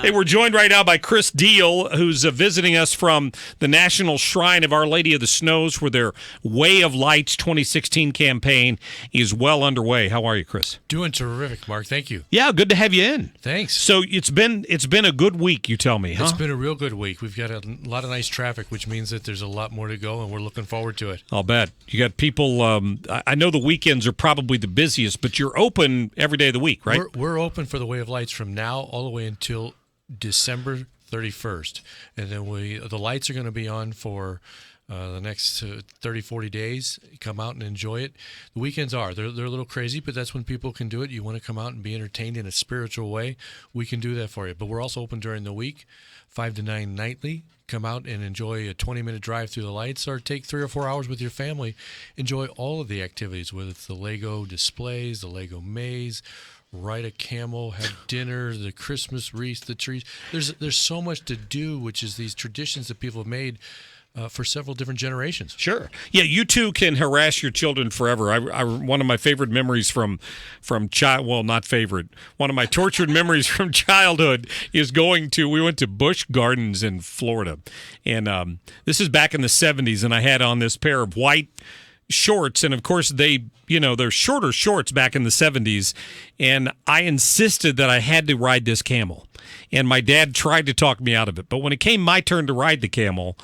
Hey, we're joined right now by Chris Diehl, who's visiting us from the National Shrine of Our Lady of the Snows, where their Way of Lights 2016 campaign is well underway. How are you, Chris? Doing terrific, Mark. Thank you. Yeah, good to have you in. Thanks. So it's been a good week, you tell me, huh? It's been a real good week. We've got a lot of nice traffic, which means that there's a lot more to go, and we're looking forward to it. I'll bet. You got people, I know the weekends are probably the busiest, but you're open every day of the week, right? We're open for the Way of Lights from now all the way until December 31st. And then the lights are going to be on for the next 30, 40 days. Come out and enjoy it. The weekends they're a little crazy, but that's when people can do it. You want to come out and be entertained in a spiritual way, we can do that for you. But we're also open during the week, 5 to 9 nightly. Come out and enjoy a 20-minute drive through the lights, or take 3 or 4 hours with your family. Enjoy all of the activities, whether it's the Lego displays, the Lego maze, ride a camel, have dinner, the Christmas wreath, the trees. There's so much to do, which is these traditions that people have made for several different generations. Sure. Yeah, you too can harass your children forever. One of my favorite memories from child, well, not favorite, one of my tortured memories from childhood is we went to Busch Gardens in Florida. And this is back in the 70s, and I had on this pair of white shorts, and of course they're shorter shorts back in the 70s, and I insisted that I had to ride this camel. And my dad tried to talk me out of it. But when it came my turn to ride the camel,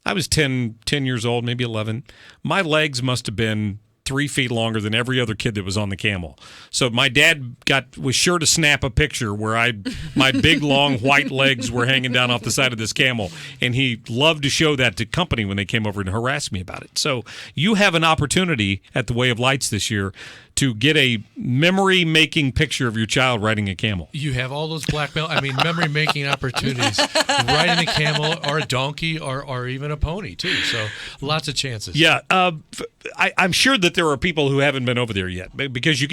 I was 10 years old, maybe 11. My legs must have been 3 feet longer than every other kid that was on the camel. So my dad was sure to snap a picture where my big, long, white legs were hanging down off the side of this camel, and he loved to show that to company when they came over and harass me about it. So you have an opportunity at the Way of Lights this year to get a memory-making picture of your child riding a camel. You have all those memory-making opportunities, riding a camel or a donkey or even a pony, too. So lots of chances. Yeah. I'm sure that there are people who haven't been over there yet, because you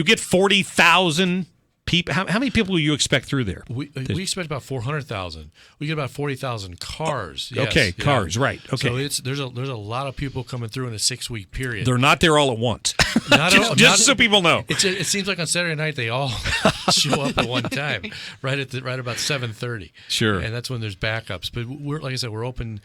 get 40,000 people. How many people do you expect through there? We expect about 400,000. We get about 40,000 cars. Yes, okay, cars, right. Okay. So there's a lot of people coming through in a 6-week period. They're not there all at once. Just so people know. It seems like on Saturday night they all show up at one time, right about 7:30. Sure. And that's when there's backups. But like I said, we're open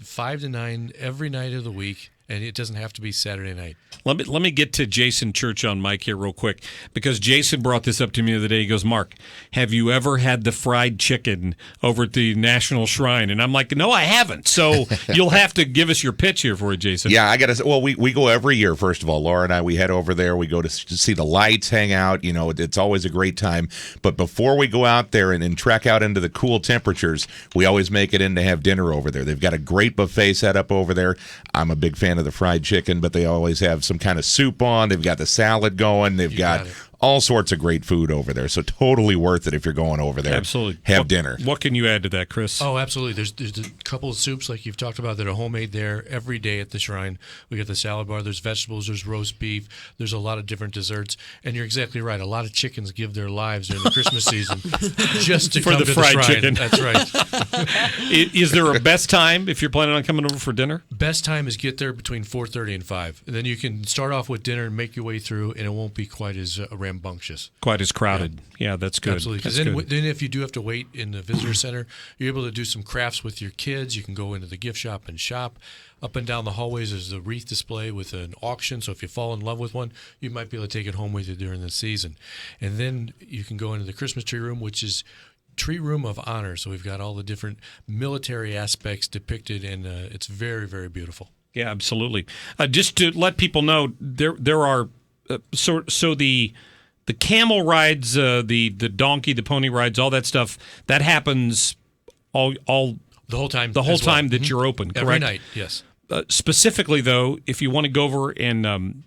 5 to 9 every night of the week. And it doesn't have to be Saturday night. Let me get to Jason Church on mic here real quick, because Jason brought this up to me the other day. He goes, "Mark, have you ever had the fried chicken over at the National Shrine?" And I'm like, "No, I haven't." So you'll have to give us your pitch here for it, Jason. Yeah, I got to say, well, we go every year, first of all. Laura and I, we head over there. We go to see the lights, hang out. It's always a great time. But before we go out there and trek out into the cool temperatures, we always make it in to have dinner over there. They've got a great buffet set up over there. I'm a big fan of the fried chicken, but they always have some kind of soup on. They've got the salad going. They've got all sorts of great food over there. So totally worth it if you're going over there. Absolutely. Have dinner. What can you add to that, Chris? Oh, absolutely. There's a couple of soups like you've talked about that are homemade there every day at the shrine. We get the salad bar. There's vegetables. There's roast beef. There's a lot of different desserts. And you're exactly right. A lot of chickens give their lives during the Christmas season just to come to the fried shrine. Chicken. That's right. Is there a best time if you're planning on coming over for dinner? Best time is get there between 4:30 and 5. And then you can start off with dinner and make your way through, and it won't be quite as rambunctious. Quite as crowded. Yeah, that's good. Absolutely. Because then if you do have to wait in the visitor center, you're able to do some crafts with your kids. You can go into the gift shop and shop. Up and down the hallways, there's a wreath display with an auction. So if you fall in love with one, you might be able to take it home with you during the season. And then you can go into the Christmas tree room, which is tree room of honor. So we've got all the different military aspects depicted, and it's very, very beautiful. Yeah, absolutely. Just to let people know, there are the camel rides, the donkey, the pony rides, all that stuff, that happens all the whole time. The whole time that you're open, correct? Every night, yes. Specifically, though, if you want to go over and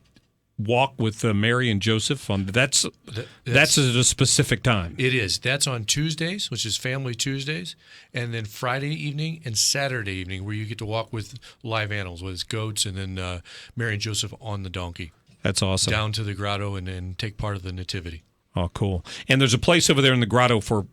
walk with Mary and Joseph, that's at a specific time. It is. That's on Tuesdays, which is Family Tuesdays, and then Friday evening and Saturday evening, where you get to walk with live animals, whether it's goats, and then Mary and Joseph on the donkey. That's awesome. Down to the grotto and take part of the nativity. Oh, cool. And there's a place over there in the grotto for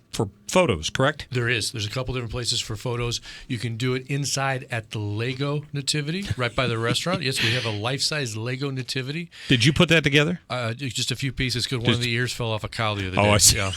photos, correct? There's a couple different places for photos. You can do it inside at the Lego Nativity, right by the restaurant. Yes, we have a life-size Lego Nativity. Did you put that together? Just a few pieces because one of the ears fell off a cow the other day. Oh, I see. Yeah,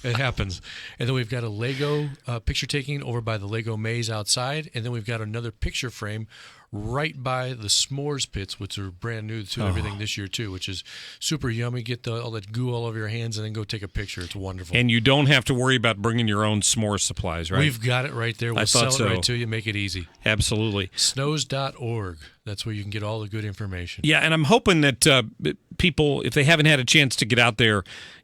it happens. And then we've got a Lego picture taking over by the Lego maze outside, and then we've got another picture frame right by the s'mores pits, which are brand new to everything this year too, which is super yummy. Get all that goo all over your hands and then go take a picture. It's wonderful. And you don't have to worry about bringing your own s'more supplies, right? We've got it right there. We'll sell it right to you. Make it easy. Absolutely. Snows.org. That's where you can get all the good information. Yeah, and I'm hoping that people, if they haven't had a chance to get out there,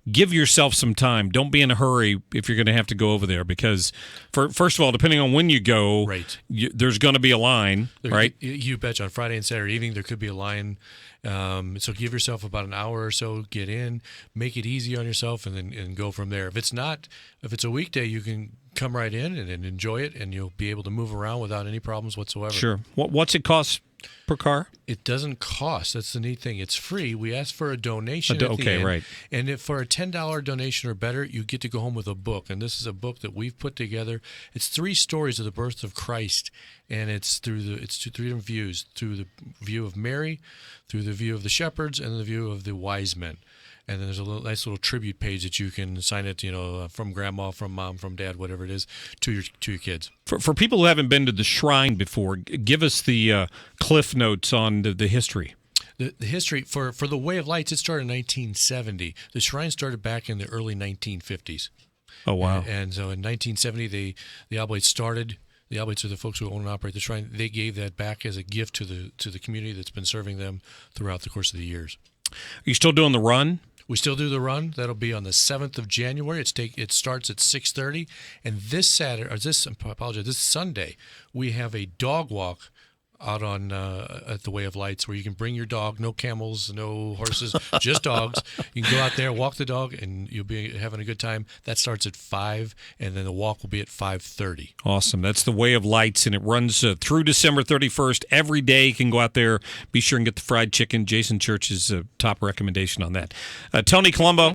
give yourself some time. Don't be in a hurry if you're going to have to go over there because, first of all, depending on when you go, right. There's going to be a line, right? You betcha. On Friday and Saturday evening, there could be a line. So give yourself about an hour or so, get in, make it easy on yourself, and go from there. If it's a weekday, you can come right in and enjoy it, and you'll be able to move around without any problems whatsoever. Sure. What's it cost per car? It doesn't cost. That's the neat thing. It's free. We ask for a donation at the end. Right. And if for a $10 donation or better, you get to go home with a book. And this is a book that we've put together. It's 3 stories of the birth of Christ, and it's through 3 different views: through the view of Mary, through the view of the shepherds, and the view of the wise men. And then there's a nice little tribute page that you can sign it, from grandma, from mom, from dad, whatever it is, to your kids. For people who haven't been to the shrine before, give us the cliff notes on the history. The history for the Way of Lights, it started in 1970. The shrine started back in the early 1950s. Oh, wow. And so in 1970, the Oblates started. The Oblates are the folks who own and operate the shrine. They gave that back as a gift to the community that's been serving them throughout the course of the years. Are you still doing the run? We still do the run. That'll be on the 7th of January. It starts at 6:30, and this Sunday, we have a dog walk out on at the Way of Lights where you can bring your dog. No camels, no horses, just dogs. You can go out there, walk the dog, and you'll be having a good time. That starts at 5, and then the walk will be at 5:30. Awesome. That's the Way of Lights, and it runs through December 31st. Every day you can go out there. Be sure and get the fried chicken. Jason Church's top recommendation on that. Tony Colombo.